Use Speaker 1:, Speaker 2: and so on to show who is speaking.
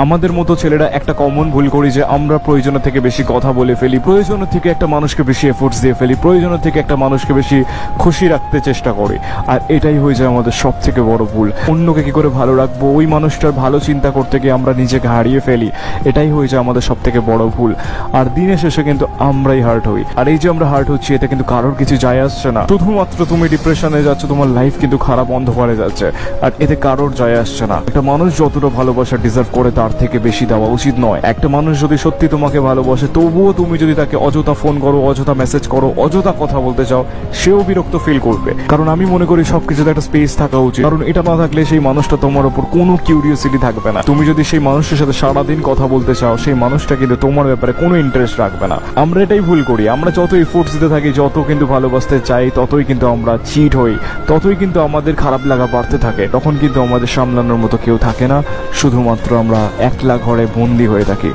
Speaker 1: আমাদের মতো ছেলেরা একটা কমন ভুল করি যে আমরা প্রয়োজনের থেকে বেশি কথা বলে ফেলি, প্রয়োজনের থেকে একটা মানুষকে বেশি এফোর্টস দিয়ে ফেলি, প্রয়োজনের থেকে একটা মানুষকে বেশি খুশি রাখতে চেষ্টা করি। আর এটাই হয়ে যায় আমাদের সব থেকে বড় ভুল। অন্যকে কি করে ভালো রাখবো, ওই মানুষটার ভালো চিন্তা করতে গিয়ে আমরা নিজেকে হারিয়ে ফেলি, এটাই হয়ে যায় আমাদের সব থেকে বড় ভুল। আর দিনের শেষে কিন্তু আমরাই হার্ট হই। আর এই যে আমরা হার্ট হচ্ছি, এতে কিন্তু কারোর কিছু যায় আসছে না। শুধুমাত্র তুমি ডিপ্রেশনে যাচ্ছ, তোমার লাইফ কিন্তু খারাপ অন্ধকারে যাচ্ছে, আর এতে কারোর যায় আসছে না। একটা মানুষ যতটা ভালোবাসা ডিজার্ভ করে তার থেকে বেশি দেওয়া উচিত নয়। একটা মানুষ যদি সত্যি তোমাকে ভালোবাসে, তবুও তুমি যদি তাকে অযথা ফোন করো, অযথা মেসেজ করো, অযথা কথা বলতে চাও, সেও বিরক্ত ফিল করবে। কারণ আমি মনে করি সবকিছুতে একটা স্পেস থাকা উচিত। কারণ এটা না থাকলে সেই মানুষটা তোমার উপর কোনো কিউরিওসিটি থাকবে না। তুমি যদি সেই মানুষের সাথে সারাদিন কথা বলতে চাও, সেই মানুষটা কিন্তু তোমার ব্যাপারে কোনো ইন্টারেস্ট রাখবে না। আমরা এটাই ভুল করি। আমরা যত এফোর্টস দিতে থাকি, যত কিন্তু ভালোবাসতে চাই, ততই কিন্তু আমরা চিট হই, ততই কিন্তু আমাদের খারাপ লাগা বাড়তে থাকে। তখন কিন্তু আমাদের সামলানোর মতো কেউ থাকে না, শুধুমাত্র আমরা একলা ঘরে বন্দী হয়ে থাকি।